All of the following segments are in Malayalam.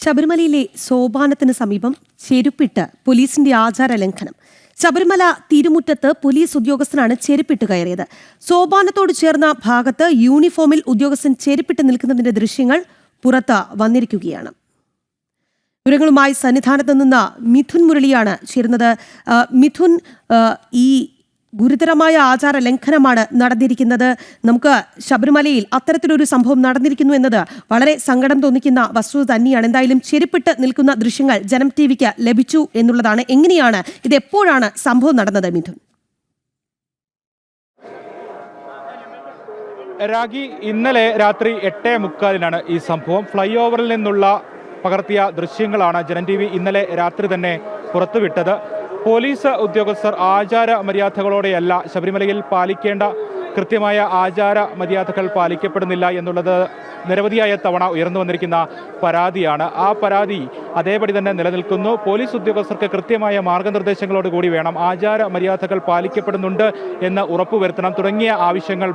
ശബരിമലയിലെ സോപാനത്തിന് സമീപം ചെരുപ്പിട്ട് പോലീസിന്റെ ആചാര ലംഘനം. ശബരിമല തിരുമുറ്റത്ത് പോലീസ് ഉദ്യോഗസ്ഥനാണ് ചെരുപ്പിട്ട് കയറിയത്. സോപാനത്തോട് ചേർന്ന ഭാഗത്ത് യൂണിഫോമിൽ ഉദ്യോഗസ്ഥൻ ചെരുപ്പിട്ട് നിൽക്കുന്നതിന്റെ ദൃശ്യങ്ങൾ പുറത്ത് വന്നിരിക്കുകയാണ്. വിവരങ്ങളുമായി സന്നിധാനത്ത് നിന്ന് മിഥുൻ മുരളിയാണ് ചേരുന്നത്. മിഥുൻ, ഈ ഗുരുതരമായ ആചാര ലംഘനമാണ് നടന്നിരിക്കുന്നത്. നമുക്ക് ശബരിമലയിൽ അത്തരത്തിലൊരു സംഭവം നടന്നിരിക്കുന്നു എന്നത് വളരെ സങ്കടം തോന്നിക്കുന്ന വസ്തുത തന്നെയാണ്. എന്തായാലും ചെരുപ്പിട്ട് നിൽക്കുന്ന ദൃശ്യങ്ങൾ ജനം ടിവിക്ക് ലഭിച്ചു എന്നുള്ളതാണ്. എങ്ങനെയാണ് ഇത്, എപ്പോഴാണ് സംഭവം നടന്നത് മിഥുൻ? രാഗി, ഇന്നലെ രാത്രി 8:45 ഈ സംഭവം. ഫ്ലൈ ഓവറിൽ നിന്നുള്ള പകർത്തിയ ദൃശ്യങ്ങളാണ് ജനം ടി വി ഇന്നലെ രാത്രി തന്നെ പുറത്തുവിട്ടത്. പോലീസ് ഉദ്യോഗസ്ഥർ ആചാര മര്യാദകളോടെയല്ല, ശബരിമലയിൽ പാലിക്കേണ്ട കൃത്യമായ ആചാര മര്യാദകൾ പാലിക്കപ്പെടുന്നില്ല എന്നുള്ളത് നിരവധിയായ തവണ ഉയർന്നു വന്നിരിക്കുന്ന പരാതിയാണ്. ആ പരാതി അതേപടി തന്നെ നിലനിൽക്കുന്നു. പോലീസ് ഉദ്യോഗസ്ഥർക്ക് കൃത്യമായ മാർഗനിർദ്ദേശങ്ങളോടുകൂടി വേണം, ആചാര മര്യാദകൾ പാലിക്കപ്പെടുന്നുണ്ട് എന്ന് ഉറപ്പുവരുത്തണം തുടങ്ങിയ ആവശ്യങ്ങൾ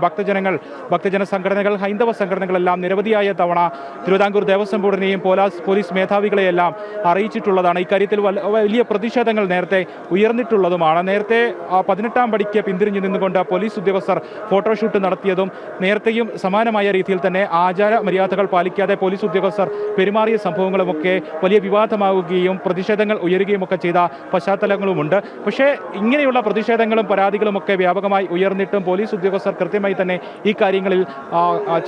ഭക്തജന സംഘടനകൾ, ഹൈന്ദവ സംഘടനകളെല്ലാം നിരവധിയായ തവണ തിരുവിതാംകൂർ ദേവസ്വം ബോർഡിനെയും പോലീസ് മേധാവികളെയെല്ലാം അറിയിച്ചിട്ടുള്ളതാണ്. ഇക്കാര്യത്തിൽ വലിയ പ്രതിഷേധങ്ങൾ നേരത്തെ ഉയർന്നിട്ടുള്ളതുമാണ്. നേരത്തെ 18-ാം പടിക്ക് പിന്തിരിഞ്ഞു നിന്നുകൊണ്ട് പോലീസ് ഉദ്യോഗസ്ഥർ ഫോട്ടോഷൂട്ട് നടത്തിയതും നേരത്തെയും സമാനമായ രീതിയിൽ തന്നെ ആചാര മര്യാദകൾ പാലിക്കാതെ പോലീസ് ഉദ്യോഗസ്ഥർ പെരുമാറിയ സംഭവങ്ങളുമൊക്കെ വലിയ വിവാദമാവുകയും പ്രതിഷേധങ്ങൾ ഉയരുകയും ഒക്കെ ചെയ്ത പശ്ചാത്തലങ്ങളുമുണ്ട്. പക്ഷേ ഇങ്ങനെയുള്ള പ്രതിഷേധങ്ങളും പരാതികളുമൊക്കെ വ്യാപകമായി ഉയർന്നിട്ടും പോലീസ് ഉദ്യോഗസ്ഥർ കൃത്യമായി തന്നെ ഈ കാര്യങ്ങളിൽ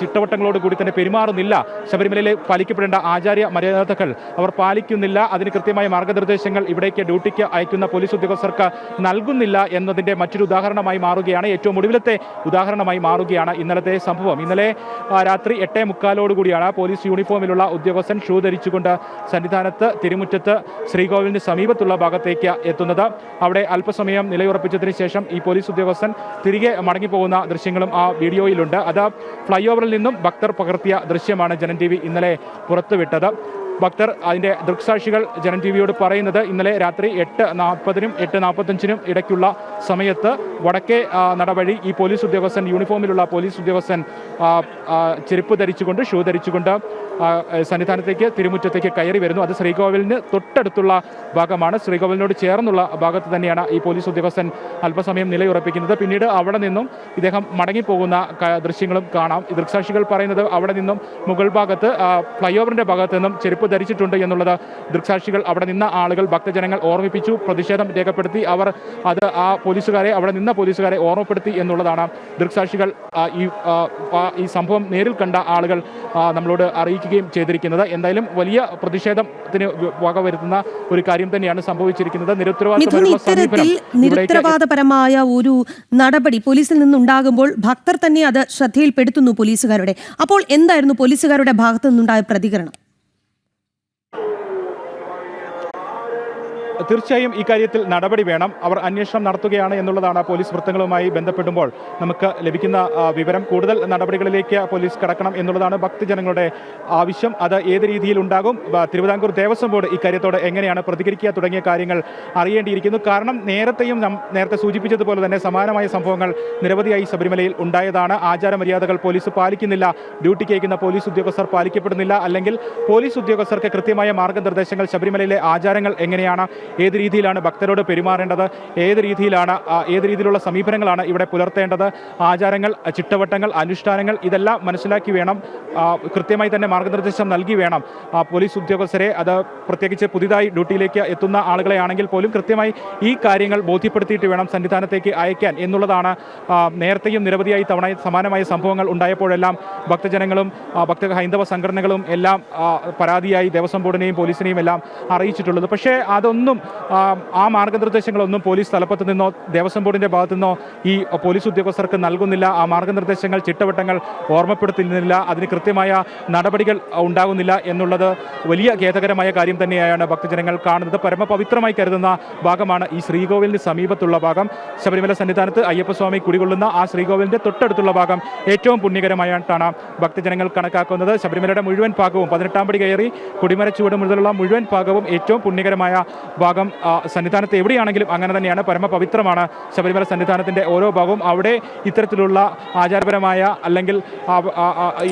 ചിട്ടവട്ടങ്ങളോടുകൂടി തന്നെ പെരുമാറുന്നില്ല. ശബരിമലയിലെ പാലിക്കപ്പെടേണ്ട ആചാര മര്യാദകൾ അവർ പാലിക്കുന്നില്ല. അതിന് കൃത്യമായ മാർഗനിർദ്ദേശങ്ങൾ ഇവിടേക്ക് ഡ്യൂട്ടിക്ക് അയക്കുന്ന പോലീസ് ഉദ്യോഗസ്ഥർക്ക് നൽകുന്നില്ല എന്നതിൻ്റെ മറ്റൊരു ഉദാഹരണമായി മാറുകയാണ്. ഏറ്റവും ഒടുവിലത്തെ ഉദാഹരണമായി മാറുകയാണ് ഇന്നലത്തെ സംഭവം. ഇന്നലെ രാത്രി 8:45 പോലീസ് യൂണിഫോമിലുള്ള ഉദ്യോഗസ്ഥൻ ഷൂ ധരിച്ചുകൊണ്ട് സന്നിധാനത്ത് തിരുമുറ്റത്ത് ശ്രീകോവിലിന് സമീപത്തുള്ള ഭാഗത്തേക്ക് എത്തുന്നത്. അവിടെ അല്പസമയം നിലയുറപ്പിച്ചതിന് ശേഷം ഈ പോലീസ് ഉദ്യോഗസ്ഥൻ തിരികെ മടങ്ങിപ്പോകുന്ന ദൃശ്യങ്ങളും ആ വീഡിയോയിലുണ്ട്. അത് ഫ്ലൈ ഓവറിൽ നിന്നും ഭക്തർ പകർത്തിയ ദൃശ്യമാണ് ജനം ടി വി ഇന്നലെ പുറത്തുവിട്ടത്. ഭക്തർ, അതിൻ്റെ ദൃക്സാക്ഷികൾ ജനം ടി വിയോട് പറയുന്നത്, ഇന്നലെ രാത്രി 8:40-നും 8:45-നും ഇടയ്ക്കുള്ള സമയത്ത് വടക്കേ നടവഴി ഈ പോലീസ് ഉദ്യോഗസ്ഥൻ, യൂണിഫോമിലുള്ള പോലീസ് ഉദ്യോഗസ്ഥൻ ചെരുപ്പ് ധരിച്ചുകൊണ്ട്, ഷൂ ധരിച്ചുകൊണ്ട് സന്നിധാനത്തേക്ക് തിരുമുറ്റത്തേക്ക് കയറി വരുന്നു. അത് ശ്രീകോവിലിന് തൊട്ടടുത്തുള്ള ഭാഗമാണ്. ശ്രീകോവിലിനോട് ചേർന്നുള്ള ഭാഗത്ത് തന്നെയാണ് ഈ പോലീസ് ഉദ്യോഗസ്ഥൻ അല്പസമയം നിലയുറപ്പിക്കുന്നത്. പിന്നീട് അവിടെ നിന്നും ഇദ്ദേഹം മടങ്ങിപ്പോകുന്ന ദൃശ്യങ്ങളും കാണാം. ഈ ദൃക്സാക്ഷികൾ പറയുന്നത്, അവിടെ നിന്നും മുകൾ ഭാഗത്ത് ഫ്ലൈ ഓവറിൻ്റെ ഭാഗത്ത് നിന്നും ചെരുപ്പ് ധരിച്ചിട്ടുണ്ട് എന്നുള്ളത് ദൃക്സാക്ഷികൾ, അവിടെ നിന്ന ആളുകൾ, ഭക്തജനങ്ങൾ ഓർമ്മിപ്പിച്ചു, പ്രതിഷേധം രേഖപ്പെടുത്തി. അവർ അത് അവിടെ നിന്ന പോലീസുകാരെ ഓർമ്മപ്പെടുത്തി എന്നുള്ളതാണ് ദൃക്സാക്ഷികൾ, ഈ സംഭവം നേരിൽ കണ്ട ആളുകൾ നമ്മളോട് അറിയിക്കുകയും ചെയ്തിരിക്കുന്നത്. എന്തായാലും വലിയ പ്രതിഷേധത്തിന് വകവരുത്തുന്ന ഒരു കാര്യം തന്നെയാണ് സംഭവിച്ചിരിക്കുന്നത്. നിരുത്തരവാദപരമായ ഒരു നടപടി പോലീസിൽ നിന്നുണ്ടാകുമ്പോൾ ഭക്തർ തന്നെ അത് ശ്രദ്ധയിൽപ്പെടുത്തുന്നു പോലീസുകാരുടെ. അപ്പോൾ എന്തായിരുന്നു പോലീസുകാരുടെ ഭാഗത്തു നിന്നുണ്ടായ പ്രതികരണം? തീർച്ചയായും ഈ കാര്യത്തിൽ നടപടി വേണം. അവർ അന്വേഷണം നടത്തുകയാണ് എന്നുള്ളതാണ് പോലീസ് വൃത്തങ്ങളുമായി ബന്ധപ്പെടുമ്പോൾ നമുക്ക് ലഭിക്കുന്ന വിവരം. കൂടുതൽ നടപടികളിലേക്ക് പോലീസ് കടക്കണം എന്നുള്ളതാണ് ഭക്തജനങ്ങളുടെ ആവശ്യം. അത് ഏത് രീതിയിൽ ഉണ്ടാകും, തിരുവിതാംകൂർ ദേവസ്വം ബോർഡ് ഇക്കാര്യത്തോട് എങ്ങനെയാണ് പ്രതികരിക്കുക തുടങ്ങിയ കാര്യങ്ങൾ അറിയേണ്ടിയിരിക്കുന്നു. കാരണം നേരത്തെ സൂചിപ്പിച്ചതുപോലെ തന്നെ സമാനമായ സംഭവങ്ങൾ നിരവധിയായി ശബരിമലയിൽ ഉണ്ടായതാണ്. ആചാര മര്യാദകൾ പോലീസ് പാലിക്കുന്നില്ല, ഡ്യൂട്ടിക്ക് അയക്കുന്ന പോലീസ് ഉദ്യോഗസ്ഥർ പാലിക്കപ്പെടുന്നില്ല, അല്ലെങ്കിൽ പോലീസ് ഉദ്യോഗസ്ഥർക്ക് കൃത്യമായ മാർഗനിർദ്ദേശങ്ങൾ, ശബരിമലയിലെ ആചാരങ്ങൾ എങ്ങനെയാണ്, ഏത് രീതിയിലാണ് ഭക്തരോട് പെരുമാറേണ്ടത്, ഏത് രീതിയിലുള്ള സമീപനങ്ങളാണ് ഇവിടെ പുലർത്തേണ്ടത്, ആചാരങ്ങൾ, ചിട്ടവട്ടങ്ങൾ, അനുഷ്ഠാനങ്ങൾ, ഇതെല്ലാം മനസ്സിലാക്കി വേണം, കൃത്യമായി തന്നെ മാർഗനിർദ്ദേശം നൽകി വേണം പോലീസ് ഉദ്യോഗസ്ഥരെ, അത് പ്രത്യേകിച്ച് പുതിയതായി ഡ്യൂട്ടിയിലേക്ക് എത്തുന്ന ആളുകളെ ആണെങ്കിൽ പോലും കൃത്യമായി ഈ കാര്യങ്ങൾ ബോധ്യപ്പെടുത്തിയിട്ട് വേണം സന്നിധാനത്തേക്ക് അയക്കാൻ എന്നുള്ളതാണ്. നേരത്തെയും നിരവധിയായി തവണ സമാനമായ സംഭവങ്ങൾ ഉണ്ടായപ്പോഴെല്ലാം ഭക്തജനങ്ങളും ഹൈന്ദവ സംഘടനകളും എല്ലാം പരാതിയായി ദേവസ്വം ബോർഡിനെയും പോലീസിനെയും എല്ലാം അറിയിച്ചിട്ടുള്ളത്. പക്ഷേ അതൊന്നും ആ മാർഗനിർദ്ദേശങ്ങളൊന്നും പോലീസ് തലപ്പത്ത് നിന്നോ ദേവസ്വം ബോർഡിൻ്റെ ഭാഗത്തു നിന്നോ ഈ പോലീസ് ഉദ്യോഗസ്ഥർക്ക് നൽകുന്നില്ല. ആ മാർഗനിർദ്ദേശങ്ങൾ, ചിട്ടവട്ടങ്ങൾ ഓർമ്മപ്പെടുത്തുന്നില്ല. അതിന് കൃത്യമായ നടപടികൾ ഉണ്ടാകുന്നില്ല എന്നുള്ളത് വലിയ ഖേദകരമായ കാര്യം തന്നെയാണ് ഭക്തജനങ്ങൾ കാണുന്നത്. പരമപവിത്രമായി കരുതുന്ന ഭാഗമാണ് ഈ ശ്രീകോവിലിന് സമീപത്തുള്ള ഭാഗം. ശബരിമല സന്നിധാനത്ത് അയ്യപ്പസ്വാമി കുടികൊള്ളുന്ന ആ ശ്രീകോവിലിൻ്റെ തൊട്ടടുത്തുള്ള ഭാഗം ഏറ്റവും പുണ്യകരമായിട്ടാണ് ഭക്തജനങ്ങൾ കണക്കാക്കുന്നത്. ശബരിമലയുടെ മുഴുവൻ ഭാഗവും 18-ാം പടി കയറി കൊടിമരച്ചുവട് മുതലുള്ള മുഴുവൻ ഭാഗവും ഏറ്റവും പുണ്യകരമായ ഭാഗം സന്നിധാനത്ത് എവിടെയാണെങ്കിലും അങ്ങനെ തന്നെയാണ്. പരമപവിത്രമാണ് ശബരിമല സന്നിധാനത്തിൻ്റെ ഓരോ ഭാഗവും. അവിടെ ഇത്തരത്തിലുള്ള ആചാരപരമായ അല്ലെങ്കിൽ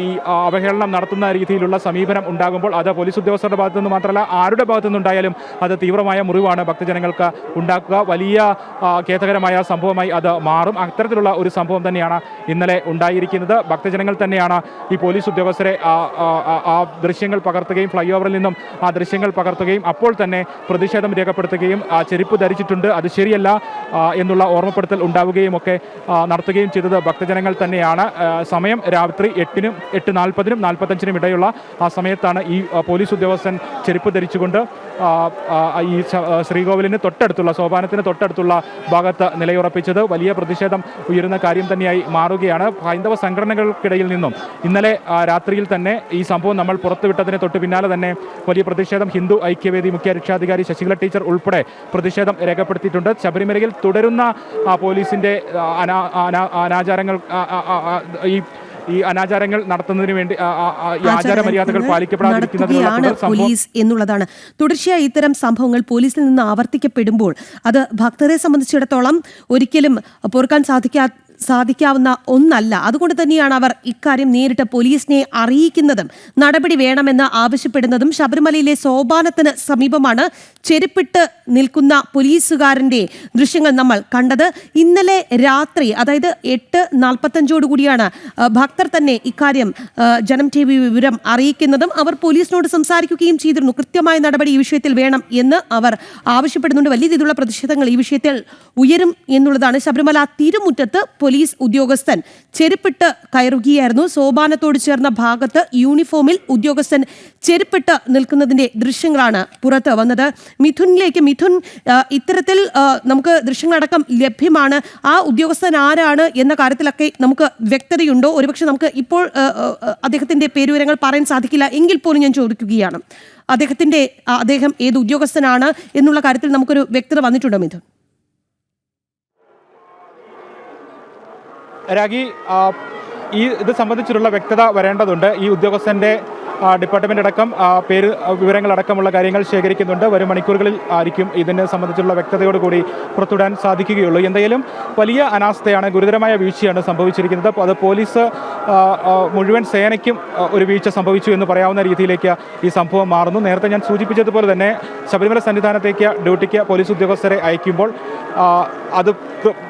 ഈ അവഹേളനം നടത്തുന്ന രീതിയിലുള്ള സമീപനം ഉണ്ടാകുമ്പോൾ അത് പോലീസ് ഉദ്യോഗസ്ഥരുടെ ഭാഗത്തു നിന്ന് മാത്രമല്ല ആരുടെ ഭാഗത്തു നിന്നുണ്ടായാലും അത് തീവ്രമായ മുറിവാണ് ഭക്തജനങ്ങൾക്ക് ഉണ്ടാക്കുക. വലിയ ഖേദകരമായ സംഭവമായി അത് മാറും. അത്തരത്തിലുള്ള ഒരു സംഭവം തന്നെയാണ് ഇന്നലെ ഉണ്ടായിരിക്കുന്നത്. ഭക്തജനങ്ങൾ തന്നെയാണ് ഈ പോലീസ് ഉദ്യോഗസ്ഥരെ ആ ദൃശ്യങ്ങൾ പകർത്തുകയും ഫ്ലൈ ഓവറിൽ നിന്നും ആ ദൃശ്യങ്ങൾ പകർത്തുകയും അപ്പോൾ തന്നെ പ്രതിഷേധം രേഖപ്പെടുത്തുകയും ചെരുപ്പ് ധരിച്ചിട്ടുണ്ട്, അത് ശരിയല്ല എന്നുള്ള ഓർമ്മപ്പെടുത്തൽ ഉണ്ടാവുകയും ഒക്കെ നടത്തുകയും ചെയ്തത് ഭക്തജനങ്ങൾ തന്നെയാണ്. സമയം രാത്രി 8:40-നും 45-നും ഇടയുള്ള ആ സമയത്താണ് ഈ പോലീസ് ഉദ്യോഗസ്ഥൻ ചെരുപ്പ് ധരിച്ചുകൊണ്ട് ഈ ശ്രീകോവിലിന് തൊട്ടടുത്തുള്ള സോപാനത്തിന് തൊട്ടടുത്തുള്ള ഭാഗത്ത് നിലയുറപ്പിച്ചത്. വലിയ പ്രതിഷേധം ഉയരുന്ന കാര്യം തന്നെയായി മാറുകയാണ്. ഹൈന്ദവ സംഘടനകൾക്കിടയിൽ നിന്നും ഇന്നലെ രാത്രിയിൽ തന്നെ ഈ സംഭവം നമ്മൾ പുറത്തുവിട്ടതിന് തൊട്ട് പിന്നാലെ തന്നെ വലിയ പ്രതിഷേധം ഹിന്ദു ഐക്യവേദി മുഖ്യ രക്ഷാധികാരി ശശികല ടീച്ചർ ഉൾപ്പെടെ പ്രതിഷേധം രേഖപ്പെടുത്തിയിട്ടുണ്ട്. ശബരിമലയിൽ തുടരുന്ന പോലീസിന്റെ അനാചാരങ്ങൾ ഈ അനാചാരങ്ങൾ നടത്തുന്നതിന് വേണ്ടി ഈ ആചാരമര്യാദകൾ പാലിക്കപ്പെടാതിരിക്കുന്നതിനുള്ള പോലീസ് എന്നുള്ളതാണ്. തുടർച്ചയായി ഇത്തരം സംഭവങ്ങൾ പോലീസിൽ നിന്ന് ആവർത്തിക്കപ്പെടുമ്പോൾ അത് ഭക്തരെ സംബന്ധിച്ചിടത്തോളം ഒരിക്കലും പൊറുക്കാൻ സാധിക്കാവുന്ന ഒന്നല്ല. അതുകൊണ്ട് തന്നെയാണ് അവർ ഇക്കാര്യം നേരിട്ട് പോലീസിനെ അറിയിക്കുന്നതും നടപടി വേണമെന്ന് ആവശ്യപ്പെടുന്നതും. ശബരിമലയിലെ സോപാനത്തിന് സമീപമാണ് ചെരുപ്പിട്ട് നിൽക്കുന്ന പോലീസുകാരന്റെ ദൃശ്യങ്ങൾ നമ്മൾ കണ്ടത്. ഇന്നലെ രാത്രി അതായത് 8:45 ഭക്തർ തന്നെ ഇക്കാര്യം ജനം TV വിവരം അറിയിക്കുന്നതും അവർ പോലീസിനോട് സംസാരിക്കുകയും ചെയ്തിരുന്നു. കൃത്യമായ നടപടി ഈ വിഷയത്തിൽ വേണം എന്ന് അവർ ആവശ്യപ്പെടുന്നുണ്ട്. വലിയ രീതിയിലുള്ള പ്രതിഷേധങ്ങൾ ഈ വിഷയത്തിൽ ഉയരും എന്നുള്ളതാണ്. ശബരിമല തിരുമുറ്റത്ത് പോലീസ് ഉദ്യോഗസ്ഥൻ ചെരുപ്പിട്ട് കയറുകയായിരുന്നു. സോപാനത്തോട് ചേർന്ന ഭാഗത്ത് യൂണിഫോമിൽ ഉദ്യോഗസ്ഥൻ ചെരുപ്പിട്ട് നിൽക്കുന്നതിന്റെ ദൃശ്യങ്ങളാണ് പുറത്ത് വന്നത്. മിഥുൻ, ഇത്തരത്തിൽ നമുക്ക് ദൃശ്യങ്ങളടക്കം ലഭ്യമാണ്. ആ ഉദ്യോഗസ്ഥൻ ആരാണ് എന്ന കാര്യത്തിലൊക്കെ നമുക്ക് വ്യക്തതയുണ്ടോ? ഒരുപക്ഷെ നമുക്ക് ഇപ്പോൾ അദ്ദേഹത്തിന്റെ പേരുവിവരങ്ങൾ പറയാൻ സാധിക്കില്ല എങ്കിൽ പോലും ഞാൻ ചോദിക്കുകയാണ്, അദ്ദേഹം ഏത് ഉദ്യോഗസ്ഥനാണ് എന്നുള്ള കാര്യത്തിൽ നമുക്കൊരു വ്യക്തത വന്നിട്ടുണ്ടോ മിഥുൻ? രാഗി, ഇത് സംബന്ധിച്ചിട്ടുള്ള വ്യക്തത വരേണ്ടതുണ്ട്. ഈ ഉദ്യോഗസ്ഥൻ്റെ ഡിപ്പാർട്ട്മെൻ്റ് അടക്കം പേര് വിവരങ്ങളടക്കമുള്ള കാര്യങ്ങൾ ശേഖരിക്കുന്നുണ്ട്. വരും മണിക്കൂറുകളിൽ ആയിരിക്കും ഇതിനെ സംബന്ധിച്ചുള്ള വ്യക്തതയോടുകൂടി പുറത്തുവിടാൻ സാധിക്കുകയുള്ളൂ. എന്തായാലും വലിയ അനാസ്ഥയാണ്, ഗുരുതരമായ വീഴ്ചയാണ് സംഭവിച്ചിരിക്കുന്നത്. അത് പോലീസ് മുഴുവൻ സേനയ്ക്കും ഒരു വീഴ്ച സംഭവിച്ചു എന്ന് പറയാവുന്ന രീതിയിലേക്ക് ഈ സംഭവം മാറുന്നു. നേരത്തെ ഞാൻ സൂചിപ്പിച്ചതുപോലെ തന്നെ ശബരിമല സന്നിധാനത്തേക്ക് ഡ്യൂട്ടിക്ക് പോലീസ് ഉദ്യോഗസ്ഥരെ അയക്കുമ്പോൾ അത്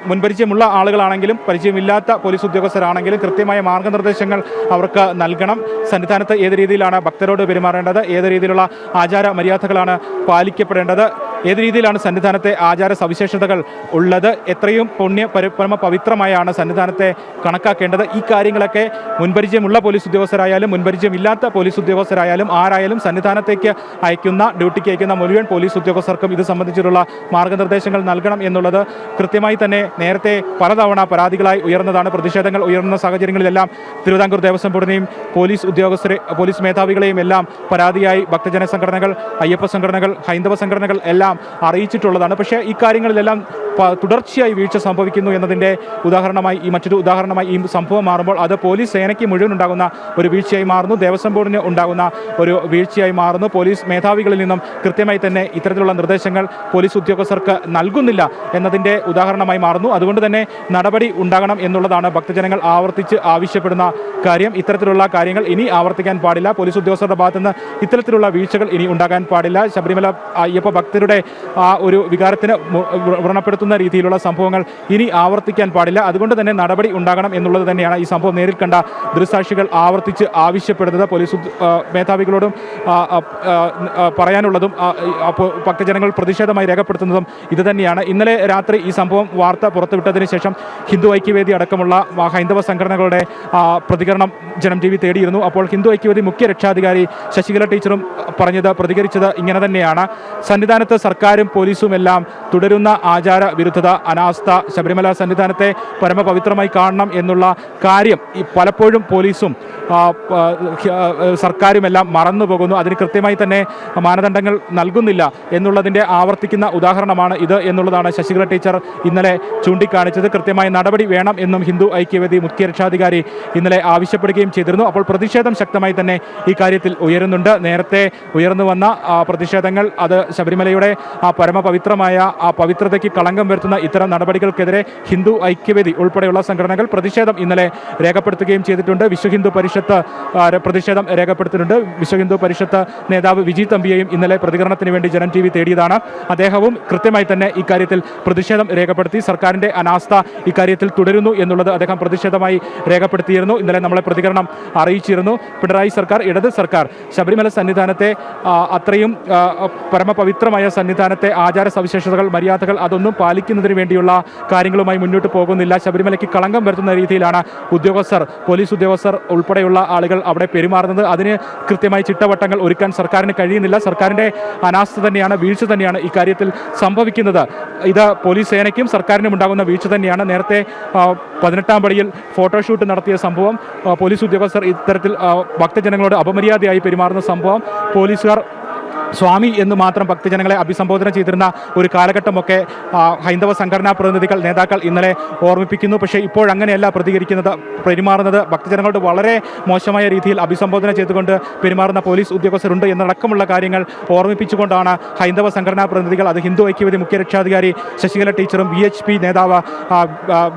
മുൻപരിചയമുള്ള ആളുകളാണെങ്കിലും പരിചയമില്ലാത്ത പോലീസ് ഉദ്യോഗസ്ഥരാണെങ്കിലും കൃത്യമായ മാർഗനിർദ്ദേശങ്ങൾ അവർക്ക് നൽകണം. സന്നിധാനത്ത് ഏത് രീതിയിലാണ് ഭക്തരോട് പെരുമാറേണ്ടത്, ഏത് രീതിയിലുള്ള ആചാര മര്യാദകളാണ് പാലിക്കപ്പെടേണ്ടത്, ഏത് രീതിയിലാണ് സന്നിധാനത്തെ ആചാര സവിശേഷതകൾ ഉള്ളത്, എത്രയും പരമ പവിത്രമായാണ് സന്നിധാനത്തെ കണക്കാക്കേണ്ടത്, ഈ കാര്യങ്ങളൊക്കെ മുൻപരിചയമുള്ള പോലീസ് ഉദ്യോഗസ്ഥരായാലും മുൻപരിചയമില്ലാത്ത പോലീസ് ഉദ്യോഗസ്ഥരായാലും ആരായാലും സന്നിധാനത്തേക്ക് ഡ്യൂട്ടിക്ക് അയക്കുന്ന മുഴുവൻ പോലീസ് ഉദ്യോഗസ്ഥർക്കും ഇത് സംബന്ധിച്ചിട്ടുള്ള മാർഗനിർദ്ദേശങ്ങൾ നൽകണം എന്നുള്ളത് കൃത്യമായി തന്നെ നേരത്തെ പലതവണ പരാതികളായി ഉയർന്നതാണ്. പ്രതിഷേധങ്ങൾ ഉയർന്ന സാഹചര്യങ്ങളിലെല്ലാം തിരുവിതാംകൂർ ദേവസ്വം ബോർഡിനെയും പോലീസ് മേധാവികളെയും എല്ലാം പരാതിയായി ഭക്തജന സംഘടനകൾ, അയ്യപ്പ സംഘടനകൾ, ഹൈന്ദവ സംഘടനകൾ എല്ലാം അറിയിച്ചിട്ടുള്ളതാണ്. പക്ഷേ ഈ കാര്യങ്ങളിലെല്ലാം തുടർച്ചയായി വീഴ്ച സംഭവിക്കുന്നു എന്നതിൻ്റെ മറ്റൊരു ഉദാഹരണമായി ഈ സംഭവം മാറുമ്പോൾ അത് പോലീസ് സേനയ്ക്ക് മുഴുവൻ ഉണ്ടാകുന്ന ഒരു വീഴ്ചയായി മാറുന്നു, ദേവസ്വം ബോർഡിന് ഉണ്ടാകുന്ന ഒരു വീഴ്ചയായി മാറുന്നു. പോലീസ് മേധാവികളിൽ നിന്നും കൃത്യമായി തന്നെ ഇത്തരത്തിലുള്ള നിർദ്ദേശങ്ങൾ പോലീസ് ഉദ്യോഗസ്ഥർക്ക് നൽകുന്നില്ല എന്നതിൻ്റെ ഉദാഹരണമായി മാറുന്നു. അതുകൊണ്ട് തന്നെ നടപടി ഉണ്ടാകണം എന്നുള്ളതാണ് ഭക്തജനങ്ങൾ ആവർത്തിച്ച് ആവശ്യപ്പെടുന്ന കാര്യം. ഇത്തരത്തിലുള്ള കാര്യങ്ങൾ ഇനി ആവർത്തിക്കാൻ പാടില്ല. പോലീസ് ഉദ്യോഗസ്ഥരുടെ ഭാഗത്തുനിന്ന് ഇത്തരത്തിലുള്ള വീഴ്ചകൾ ഇനി ഉണ്ടാകാൻ പാടില്ല. ശബരിമല അയ്യപ്പ ഭക്തരുടെ ആ ഒരു വികാരത്തിന് വ്രണപ്പെടുത്തുന്ന രീതിയിലുള്ള സംഭവങ്ങൾ ഇനി ആവർത്തിക്കാൻ പാടില്ല. അതുകൊണ്ട് തന്നെ നടപടി ഉണ്ടാകണം എന്നുള്ളത് തന്നെയാണ് ഈ സംഭവം നേരിൽ കണ്ട ദൃക്സാക്ഷികൾ ആവർത്തിച്ച് ആവശ്യപ്പെടുന്നത്. പോലീസ് മേധാവികളോടും പറയാനുള്ളതും ഭക്തജനങ്ങൾ പ്രതിഷേധമായി രേഖപ്പെടുത്തുന്നതും ഇത് തന്നെയാണ്. ഇന്നലെ രാത്രി ഈ സംഭവം വാർത്ത പുറത്തുവിട്ടതിന് ശേഷം ഹിന്ദു ഐക്യവേദി അടക്കമുള്ള ഹൈന്ദവ സംഘടനകളുടെ പ്രതികരണം ജനം TV തേടിയിരുന്നു. അപ്പോൾ ഹിന്ദു ഐക്യവേദി മുഖ്യ രക്ഷാധികാരി ശശികല ടീച്ചറും പ്രതികരിച്ചത് ഇങ്ങനെ തന്നെയാണ്. സന്നിധാനത്ത് സർക്കാരും പോലീസും എല്ലാം തുടരുന്ന ആചാര വിരുദ്ധത, അനാസ്ഥ, ശബരിമല സന്നിധാനത്തെ പരമപവിത്രമായി കാണണം എന്നുള്ള കാര്യം ഈ പലപ്പോഴും പോലീസും സർക്കാരുമെല്ലാം മറന്നു പോകുന്നു. അതിന് കൃത്യമായി തന്നെ മാനദണ്ഡങ്ങൾ നൽകുന്നില്ല എന്നുള്ളതിൻ്റെ ആവർത്തിക്കുന്ന ഉദാഹരണമാണ് ഇത് എന്നുള്ളതാണ് ശശികല ടീച്ചർ ഇന്നലെ ചൂണ്ടിക്കാണിച്ചത്. കൃത്യമായ നടപടി വേണം എന്നും ഹിന്ദു ഐക്യവേദി മുഖ്യ രക്ഷാധികാരി ഇന്നലെ ആവശ്യപ്പെടുകയും ചെയ്തിരുന്നു. അപ്പോൾ പ്രതിഷേധം ശക്തമായി തന്നെ ഈ കാര്യത്തിൽ ഉയരുന്നുണ്ട്. നേരത്തെ ഉയർന്നു വന്ന പ്രതിഷേധങ്ങൾ അത് ശബരിമലയുടെ പരമപവിത്രമായ പവിത്രതയ്ക്ക് കളങ്കം വരുത്തുന്ന ഇത്തരം നടപടികൾക്കെതിരെ ഹിന്ദു ഐക്യവേദി ഉൾപ്പെടെയുള്ള സംഘടനകൾ പ്രതിഷേധം ഇന്നലെ രേഖപ്പെടുത്തുകയും ചെയ്തിട്ടുണ്ട്. വിശ്വഹിന്ദു പരിഷത്ത് പ്രതിഷേധം രേഖപ്പെടുത്തിയിട്ടുണ്ട്. വിശ്വഹിന്ദു പരിഷത്ത് നേതാവ് വിജി തമ്പിയെയും ഇന്നലെ പ്രതികരണത്തിന് വേണ്ടി ജനം TV തേടിയതാണ്. അദ്ദേഹവും കൃത്യമായി തന്നെ ഇക്കാര്യത്തിൽ പ്രതിഷേധം രേഖപ്പെടുത്തി. സർക്കാരിൻ്റെ അനാസ്ഥ ഇക്കാര്യത്തിൽ തുടരുന്നു എന്നുള്ളത് അദ്ദേഹം പ്രതിഷേധമായി രേഖപ്പെടുത്തിയിരുന്നു. ഇന്നലെ നമ്മളെ പ്രതികരണം അറിയിച്ചിരുന്നു. പിണറായി സർക്കാർ, ഇടത് സർക്കാർ ശബരിമല സന്നിധാനത്തെ അത്രയും പരമപവിത്രമായ സന്നിധാനത്തെ ആചാര സവിശേഷതകൾ, മര്യാദകൾ അതൊന്നും പാലിക്കുന്നതിന് വേണ്ടിയുള്ള കാര്യങ്ങളുമായി മുന്നോട്ട് പോകുന്നില്ല. ശബരിമലയ്ക്ക് കളങ്കം വരുത്തുന്ന രീതിയിലാണ് ഉദ്യോഗസ്ഥർ, പോലീസ് ഉദ്യോഗസ്ഥർ ഉൾപ്പെടെയുള്ള ആളുകൾ അവിടെ പെരുമാറുന്നത്. അതിന് കൃത്യമായി ചിട്ടവട്ടങ്ങൾ ഒരുക്കാൻ സർക്കാരിന് കഴിയുന്നില്ല. സർക്കാരിൻ്റെ അനാസ്ഥ തന്നെയാണ്, വീഴ്ച തന്നെയാണ് ഇക്കാര്യത്തിൽ സംഭവിക്കുന്നത്. ഇത് പോലീസ് സേനയ്ക്കും സർക്കാരിനും ഉണ്ടാകുന്ന വീഴ്ച തന്നെയാണ്. നേരത്തെ 18-ാം പടിയിൽ ഫോട്ടോഷൂട്ട് നടത്തിയ സംഭവം, പോലീസ് ഉദ്യോഗസ്ഥർ ഇത്തരത്തിൽ ഭക്തജനങ്ങളോട് അപമര്യാദയായി പെരുമാറുന്ന സംഭവം, പോലീസുകാർ സ്വാമി എന്ന് മാത്രം ഭക്തജനങ്ങളെ അഭിസംബോധന ചെയ്തിരുന്ന ഒരു കാലഘട്ടമൊക്കെ ഹൈന്ദവ സംഘടനാ പ്രതിനിധികൾ, നേതാക്കൾ ഇന്നലെ ഓർമ്മിപ്പിക്കുന്നു. പക്ഷേ ഇപ്പോഴങ്ങനെയല്ല പെരുമാറുന്നത്. ഭക്തജനങ്ങളോട് വളരെ മോശമായ രീതിയിൽ അഭിസംബോധന ചെയ്തുകൊണ്ട് പെരുമാറുന്ന പോലീസ് ഉദ്യോഗസ്ഥരുണ്ട് എന്നടക്കമുള്ള കാര്യങ്ങൾ ഓർമ്മിപ്പിച്ചുകൊണ്ടാണ് ഹൈന്ദവ സംഘടനാ പ്രതിനിധികൾ, അത് ഹിന്ദു ഐക്യവേദി മുഖ്യ രക്ഷാധികാരി ശശികല ടീച്ചറും VHP നേതാവ്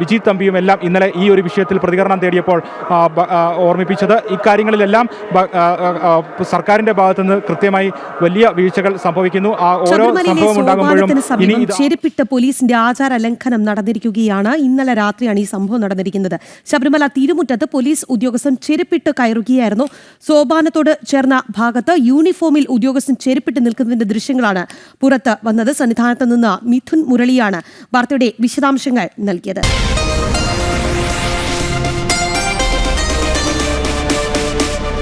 വിജി തമ്പിയും എല്ലാം ഇന്നലെ ഈ ഒരു വിഷയത്തിൽ പ്രതികരണം തേടിയപ്പോൾ ഓർമ്മിപ്പിച്ചത്. ഇക്കാര്യങ്ങളിലെല്ലാം സർക്കാരിൻ്റെ ഭാഗത്തുനിന്ന് കൃത്യമായി വലിയ വീഴ്ചകൾ സംഭവിക്കുന്നു. ഓരോ സംഭവം ഉണ്ടാകുമ്പോഴും ഇനി ചെരുപ്പിട്ട് പോലീസിന്റെ ആചാര ലംഘനം നടന്നിരിക്കുകയാണ്. ഇന്നലെ രാത്രിയാണ് ഈ സംഭവം നടന്നിരിക്കുന്നത്. ശബരിമല തിരുമുറ്റത്ത് പോലീസ് ഉദ്യോഗസ്ഥൻ ചെരുപ്പിട്ട് കയറുകയായിരുന്നു. സോപാനത്തോട് ചേർന്ന ഭാഗത്ത് യൂണിഫോമിൽ ഉദ്യോഗസ്ഥൻ ചെരുപ്പിട്ട് നിൽക്കുന്നതിന്റെ ദൃശ്യങ്ങളാണ് പുറത്ത് വന്നത്. സന്നിധാനത്ത് നിന്ന് മിഥുൻ മുരളിയാണ് വാർത്തയുടെ വിശദാംശങ്ങൾ നൽകിയത്.